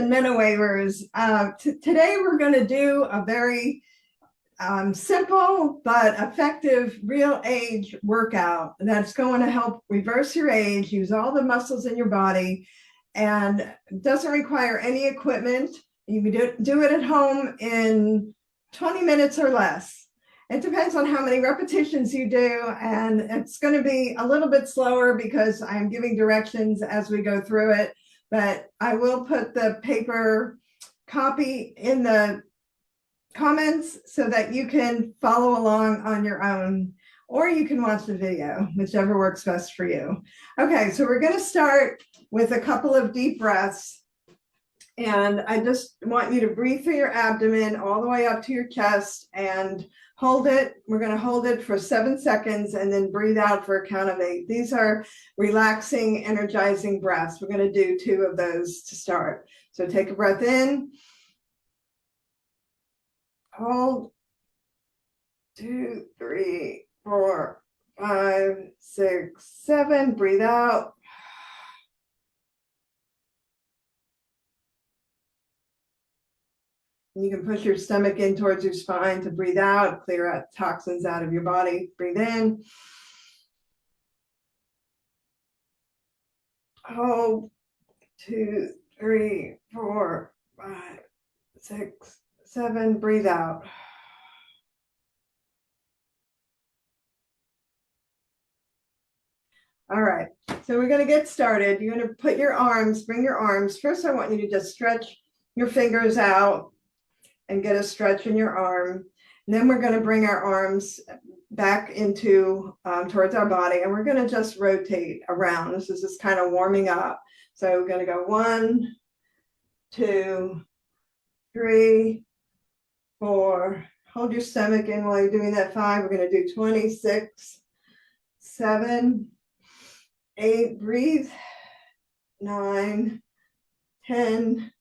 and Menowavers. Today we're going to do a very simple but effective real age workout that's going to help reverse your age, use all the muscles in your body, and doesn't require any equipment. You can do it at home in 20 minutes or less. It depends on how many repetitions you do, and it's going to be a little bit slower because I'm giving directions as we go through it, but I will put the paper copy in the comments so that you can follow along on your own, or you can watch the video, whichever works best for you. Okay, so we're going to start with a couple of deep breaths. And I just want you to breathe through your abdomen all the way up to your chest and hold it. We're going to hold it for 7 seconds and then breathe out for a count of 8. These are relaxing, energizing breaths. We're going to do 2 of those to start. So take a breath in. Hold. 2, 3, 4, 5, 6, 7. Breathe out. You can push your stomach in towards your spine to breathe out, clear out toxins out of your body. Breathe in. Hold. 2, 3, 4, 5, 6, 7. Breathe out. All right, so we're going to get started. You're going to put your arms, bring your arms. First, I want you to just stretch your fingers out and get a stretch in your arm. And then we're going to bring our arms back into towards our body, and we're going to just rotate around. This is just kind of warming up. So we're going to go 1, 2, 3, 4. Hold your stomach in while you're doing that. 5. We're going to do 26, 7, 8. Breathe. 9, 10,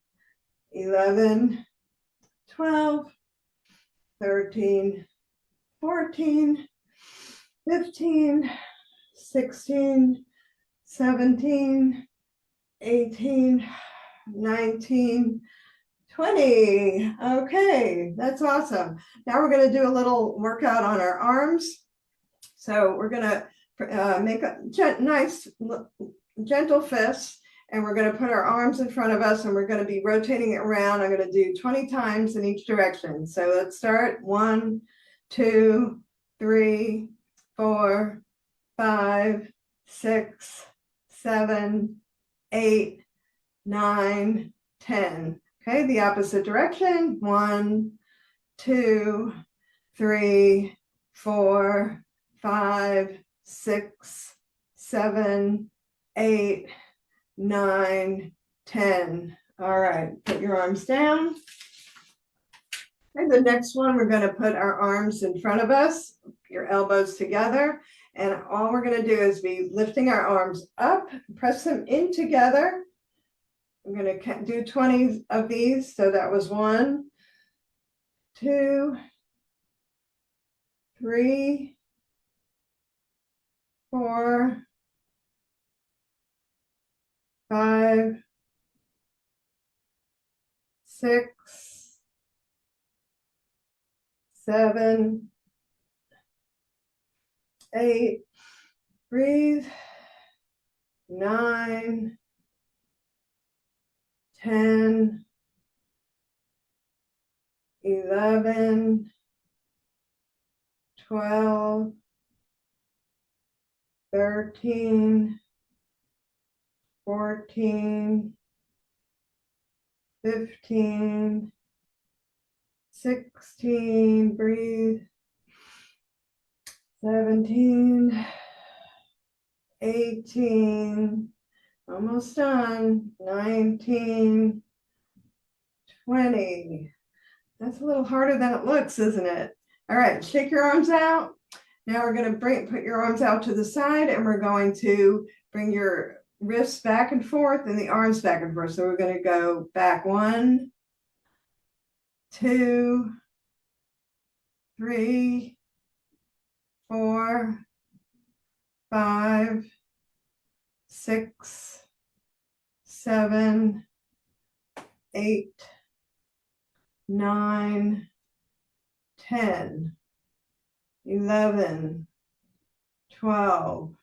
11, 12, 13, 14, 15, 16, 17, 18, 19, 20. Okay, that's awesome. Now we're going to do a little workout on our arms. So we're going to make a nice, gentle fist. And we're going to put our arms in front of us and we're going to be rotating it around. I'm going to do 20 times in each direction. So let's start. 1, 2, 3, 4, 5, 6, 7, 8, 9, 10. Okay, the opposite direction. 1, 2, 3, 4, 5, 6, 7, 8, 9, 10. All right, put your arms down. And the next one, we're going to put our arms in front of us, your elbows together. And all we're going to do is be lifting our arms up, press them in together. I'm going to do 20 of these. So that was 1, 2, 3, 4, 5, 6, 7, 8. Breathe. 9, 10, 11, 12, 13, 14, 15, 16, breathe. 17, 18, almost done. 19, 20. That's a little harder than it looks, isn't it? All right, shake your arms out. Now we're going to put your arms out to the side, and we're going to bring your wrists back and forth and the arms back and forth. So we're going to go back 1, 2, 3, 4, 5, 6, 7, 8, 9, 10, 11, 12,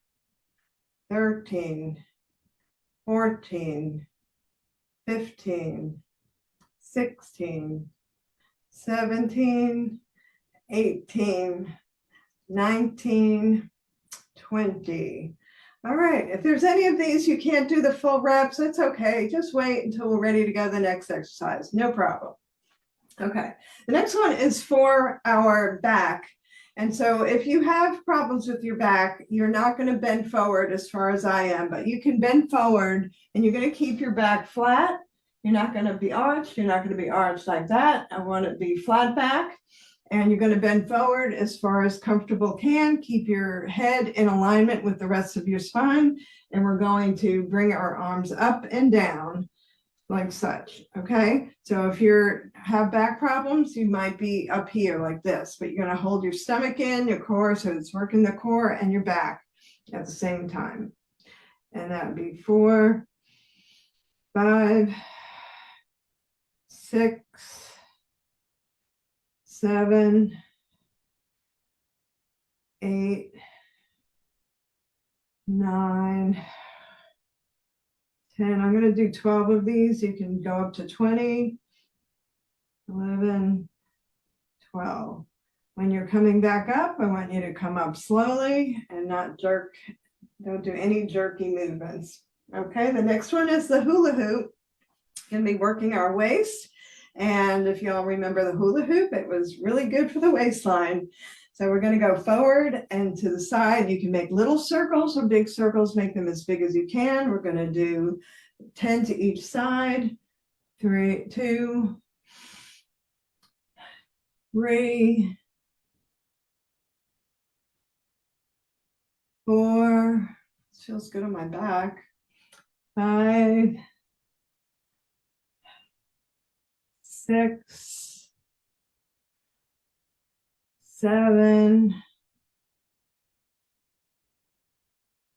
13, 14, 15, 16, 17, 18, 19, 20. All right, if there's any of these you can't do the full reps, that's okay. Just wait until we're ready to go to the next exercise. No problem. Okay, the next one is for our back. And so if you have problems with your back, you're not going to bend forward as far as I am, but you can bend forward and you're going to keep your back flat. You're not going to be arched. You're not going to be arched like that. I want it to be flat back. And you're going to bend forward as far as comfortable can. Keep your head in alignment with the rest of your spine. And we're going to bring our arms up and down like such. Okay. So if you have back problems, you might be up here like this, but you're going to hold your stomach in, your core. So it's working the core and your back at the same time. And that would be 4, 5, 6, 7, 8, 9, 10. I'm going to do 12 of these. You can go up to 20, 11, 12. When you're coming back up, I want you to come up slowly and not jerk. Don't do any jerky movements. Okay, the next one is the hula hoop. Going to be working our waist. And if you all remember the hula hoop, it was really good for the waistline. So we're going to go forward and to the side. You can make little circles or big circles, make them as big as you can. We're going to do 10 to each side. 3, 2, 3, 4. This feels good on my back. 5, 6, 7,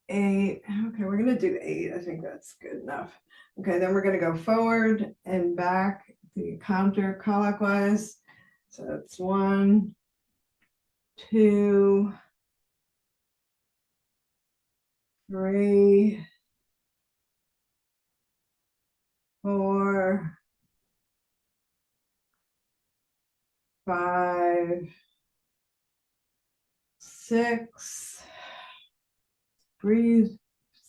8. Okay, we're going to do 8. I think that's good enough. Okay, then we're going to go forward and back the counterclockwise. So it's 1, 2, 3, 4, 5, 6, breathe,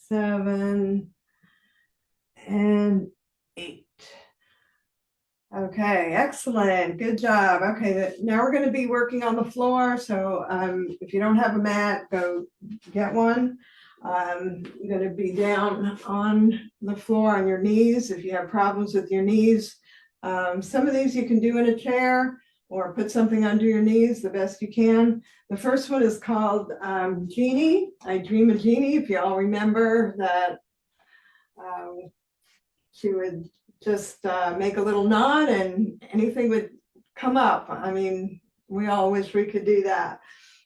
7, and 8. Okay, excellent. Good job. Okay, now we're going to be working on the floor. So if you don't have a mat, go get one. You're going to be down on the floor on your knees if you have problems with your knees. Some of these you can do in a chair or put something under your knees the best you can. The first one is called Genie. I Dream a Genie. If you all remember that she would just make a little nod and anything would come up. I mean, we all wish we could do that.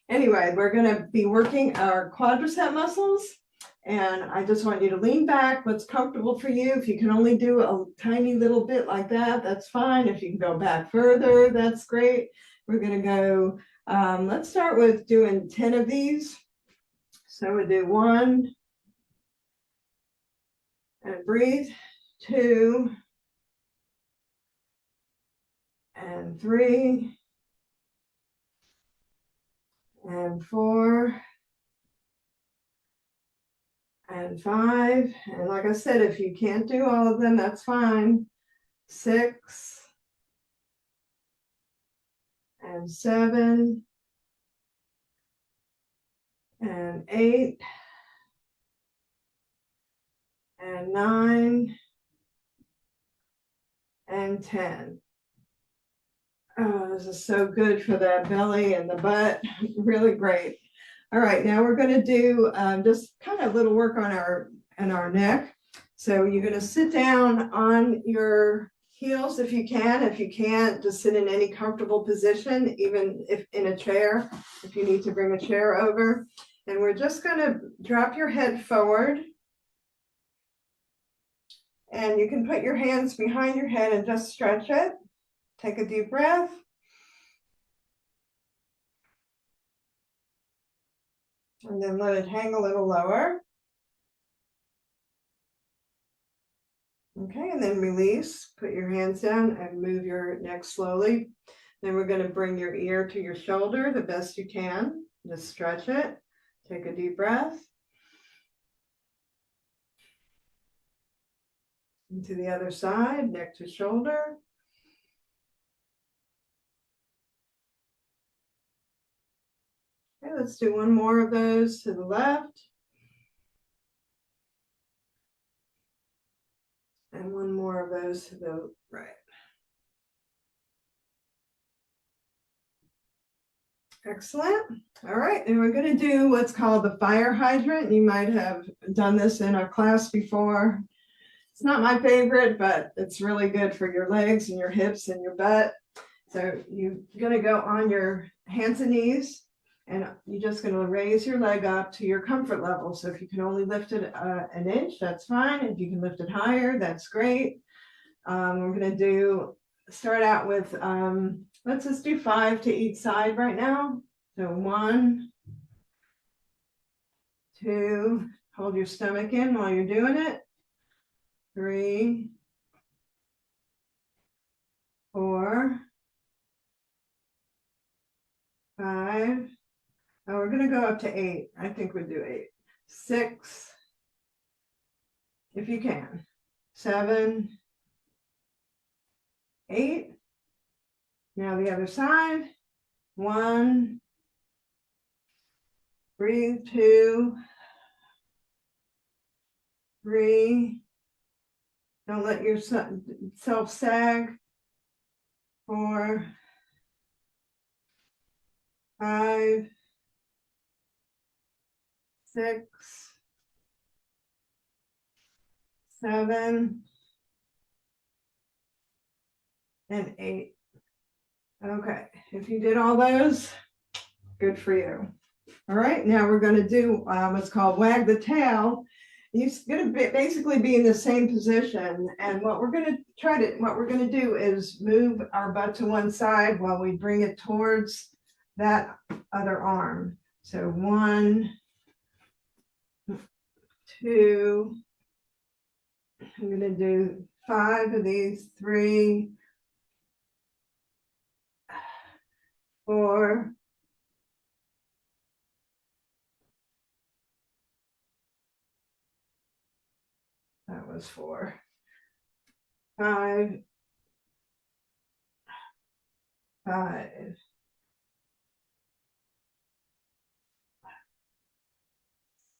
Anyway, we're going to be working our quadricep muscles. And I just want you to lean back, what's comfortable for you. If you can only do a tiny little bit like that, that's fine. If you can go back further, that's great. We're going to go, let's start with doing 10 of these. So we do 1, and breathe, 2, and 3, and 4, and 5. And like I said, if you can't do all of them, that's fine. 6, and 7, and 8, and 9, and 10. Oh, this is so good for the belly and the butt. Really great. All right, now we're going to do just kind of a little work on our neck. So you're going to sit down on your heels if you can. If you can't, just sit in any comfortable position, even if in a chair, if you need to bring a chair over. And we're just going to drop your head forward And you can put your hands behind your head and just stretch it. Take a deep breath. And then let it hang a little lower. Okay, and then release. Put your hands down and move your neck slowly. Then we're going to bring your ear to your shoulder the best you can. Just stretch it. Take a deep breath. And to the other side, neck to shoulder. Okay, let's do one more of those to the left. And one more of those to the right. Excellent. All right, and we're going to do what's called the fire hydrant. You might have done this in a class before. It's not my favorite, but it's really good for your legs and your hips and your butt. So you're going to go on your hands and knees, and you're just going to raise your leg up to your comfort level. So if you can only lift it an inch, that's fine. If you can lift it higher, that's great. We're going to start out with, let's just do 5 to each side right now. So 1, 2, hold your stomach in while you're doing it. 3, 4, 5. Oh, we're going to go up to 8. I think we'll do 8. 6, if you can. 7, 8. Now the other side. 1, breathe. 2, 3. Don't let yourself sag. 4, 5, 6, 7, and 8. Okay, if you did all those, good for you. All right, now we're going to do what's called wag the tail. You're going to basically be in the same position, and what we're going to do is move our butt to one side while we bring it towards that other arm. So 1, 2, I'm going to do 5 of these, 3, 4, 4, 5, 5,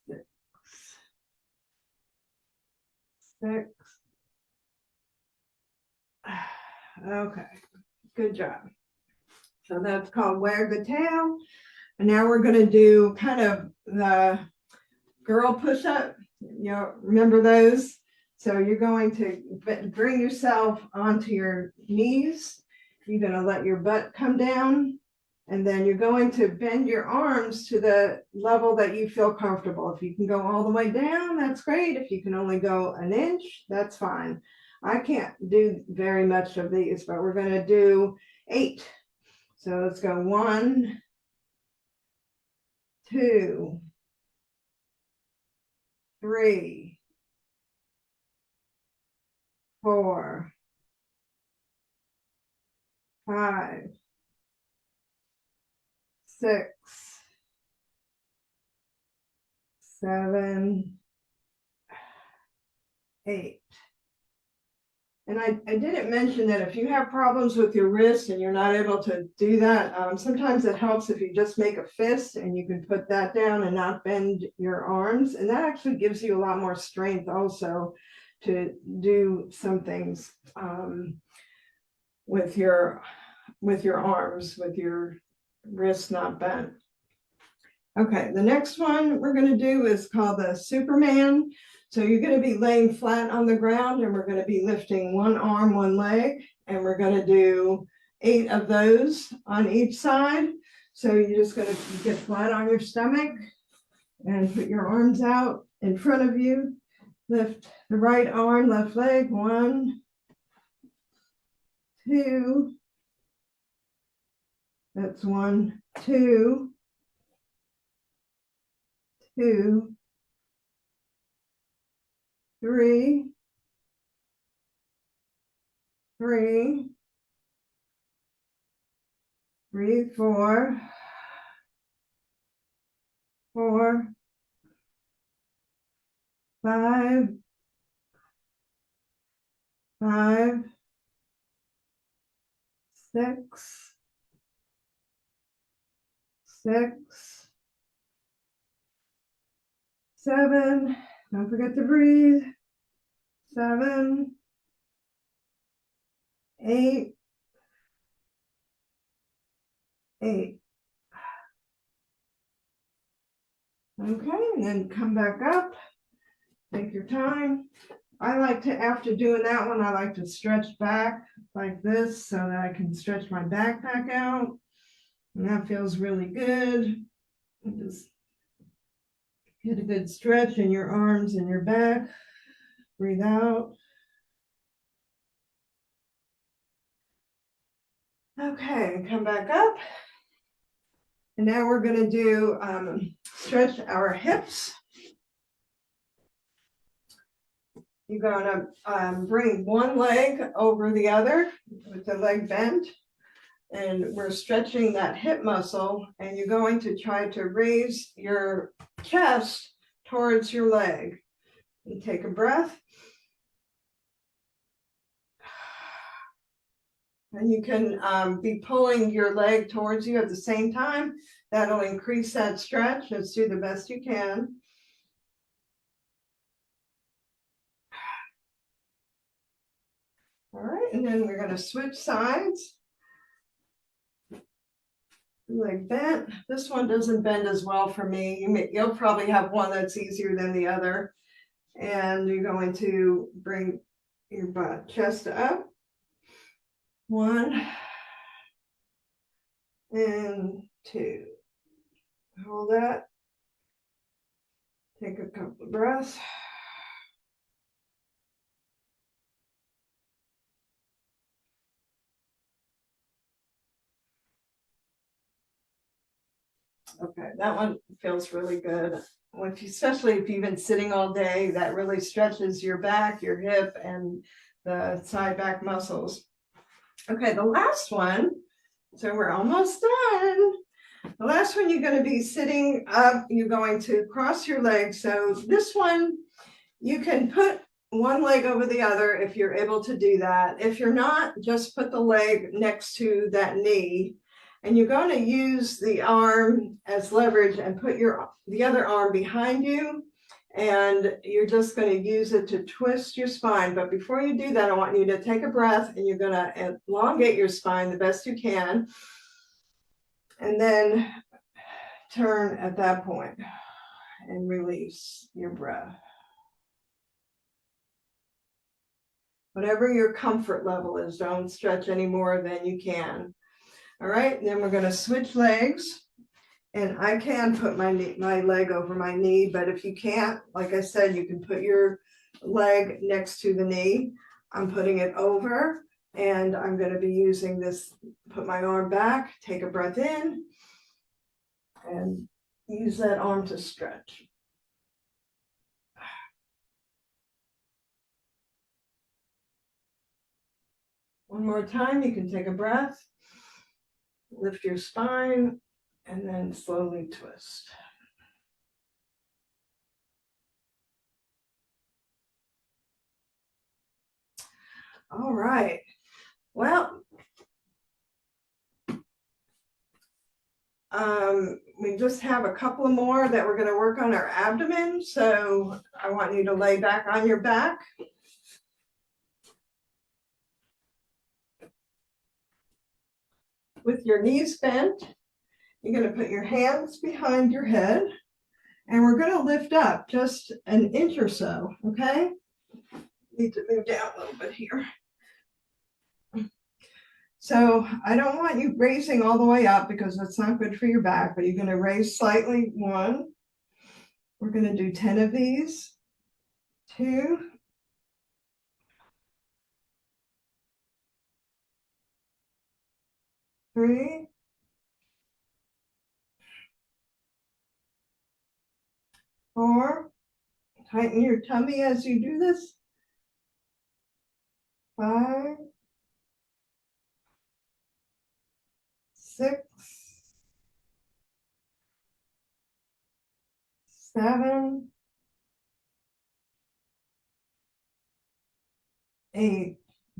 6, 6. Okay, good job. So that's called wag the tail. And now we're going to do kind of the girl push-up. You know, remember those? So you're going to bring yourself onto your knees. You're going to let your butt come down. And then you're going to bend your arms to the level that you feel comfortable. If you can go all the way down, that's great. If you can only go an inch, that's fine. I can't do very much of these, but we're going to do 8. So let's go 1, 2, 3, 4, 5, 6, 7, 8. And I didn't mention that if you have problems with your wrist and you're not able to do that, sometimes it helps if you just make a fist and you can put that down and not bend your arms. And that actually gives you a lot more strength also to do some things with your arms, with your wrists not bent. Okay, the next one we're going to do is called the Superman. So you're going to be laying flat on the ground, and we're going to be lifting one arm, one leg, and we're going to do 8 of those on each side. So you're just going to get flat on your stomach and put your arms out in front of you Lift the right arm, left leg. 1, 2. That's 1, 2, 2, 3, 3. Breathe. 4, 4, 5, 5, 6, 6, 7. Don't forget to breathe. 7, 8, 8. Okay, and then come back up. Take your time. I like to, after doing that one, I like to stretch back like this so that I can stretch my backpack out. And that feels really good. And just get a good stretch in your arms and your back. Breathe out. Okay, come back up. And now we're going to do stretch our hips. You're going to bring one leg over the other with the leg bent. And we're stretching that hip muscle. And you're going to try to raise your chest towards your leg. You take a breath. And you can be pulling your leg towards you at the same time. That'll increase that stretch. Let's do the best you can. All right, and then we're going to switch sides. Leg bent. This one doesn't bend as well for me. You'll probably have one that's easier than the other. And you're going to bring your butt chest up. 1 and 2. Hold that. Take a couple of breaths. Okay, that one feels really good. Especially if you've been sitting all day, that really stretches your back, your hip, and the side back muscles. Okay, the last one. So we're almost done. The last one, you're going to be sitting up. You're going to cross your legs. So this one, you can put one leg over the other if you're able to do that. If you're not, just put the leg next to that knee. And you're going to use the arm as leverage and put the other arm behind you. And you're just going to use it to twist your spine. But before you do that, I want you to take a breath and you're going to elongate your spine the best you can. And then turn at that point and release your breath. Whatever your comfort level is, don't stretch any more than you can. All right, and then we're going to switch legs. And I can put my leg over my knee, but if you can't, like I said, you can put your leg next to the knee. I'm putting it over, and I'm going to be using this, put my arm back, take a breath in, and use that arm to stretch. One more time, you can take a breath, lift your spine, and then slowly twist. All right. Well, we just have a couple of more that we're going to work on our abdomen. So I want you to lay back on your back. With your knees bent, you're going to put your hands behind your head, and we're going to lift up just an inch or so, okay? Need to move down a little bit here. So I don't want you raising all the way up because that's not good for your back, but you're going to raise slightly. 1. We're going to do 10 of these. 2, 3, 4. Tighten your tummy as you do this. 5, 6, 7, 8.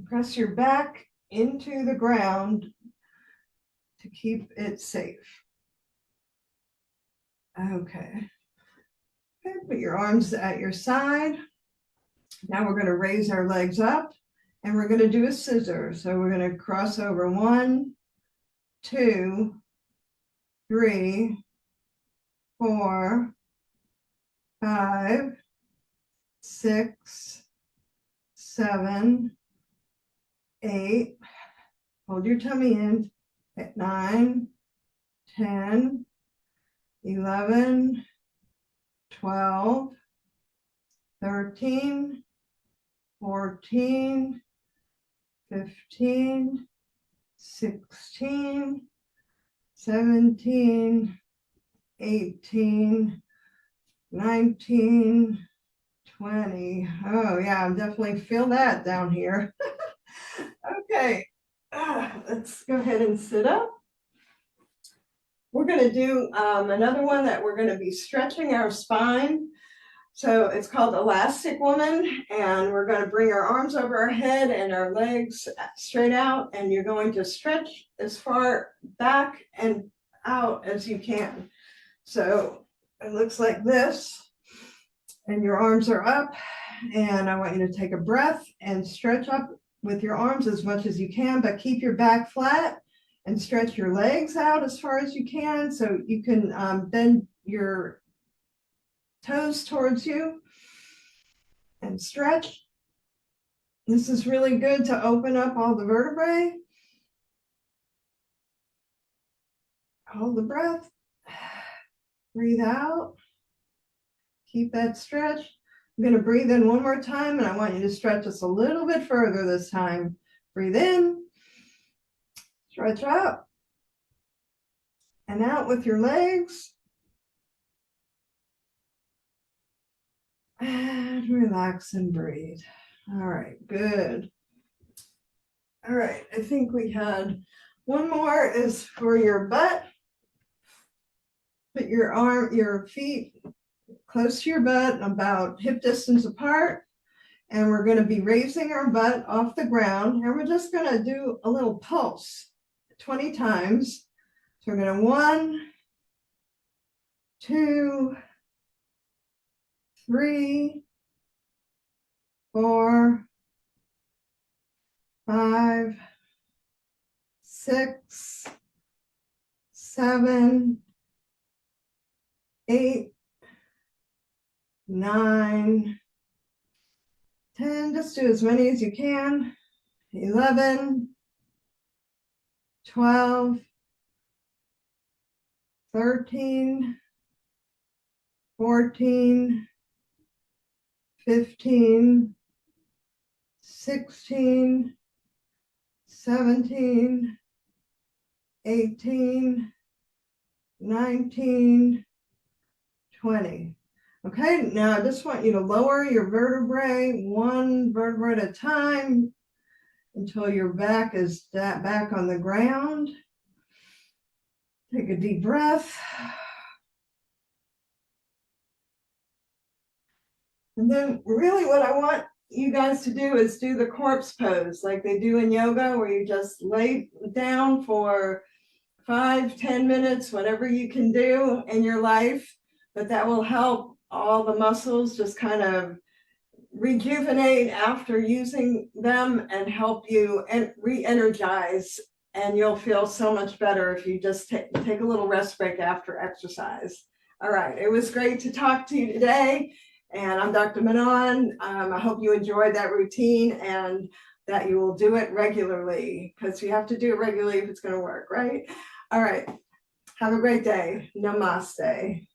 Press your back into the ground to keep it safe. Okay. Okay, put your arms at your side. Now we're going to raise our legs up and we're going to do a scissor. So we're going to cross over 1, 2, 3, 4, 5, 6, 7, 8. Hold your tummy in at 9, 10, 11, 12, 13, 14, 15, 16, 17, 18, 19, 20. Oh yeah, I definitely feel that down here. Okay, let's go ahead and sit up. We're going to do another one that we're going to be stretching our spine. So it's called Elastic Woman, and we're going to bring our arms over our head and our legs straight out, and you're going to stretch as far back and out as you can. So it looks like this, and your arms are up, and I want you to take a breath and stretch up with your arms as much as you can, but keep your back flat and stretch your legs out as far as you can so you can bend your toes towards you and stretch. This is really good to open up all the vertebrae. Hold the breath. Breathe out. Keep that stretch. I'm going to breathe in one more time, and I want you to stretch just a little bit further this time. Breathe in. Stretch up. And out with your legs. And relax and breathe. All right, good. All right, I think we had one more is for your butt. Put your feet close to your butt, about hip distance apart. And we're going to be raising our butt off the ground. And we're just going to do a little pulse 20 times. So we're going to 1, 2, 3, 4, 5, 6, 7, 8, 9, 10. Just do as many as you can. 11, 12, 13, 14, 15, 16, 17, 18, 19, 20. Okay, now I just want you to lower your vertebrae one vertebra at a time until your back is back on the ground. Take a deep breath. And then really what I want you guys to do is do the corpse pose like they do in yoga, where you just lay down for 5-10 minutes, whatever you can do in your life, but that will help all the muscles just kind of rejuvenate after using them and help you re-energize, and you'll feel so much better if you just take a little rest break after exercise. All right, it was great to talk to you today, and I'm Dr. Manon. I hope you enjoyed that routine and that you will do it regularly, because you have to do it regularly if it's going to work, right? All right, have a great day. Namaste.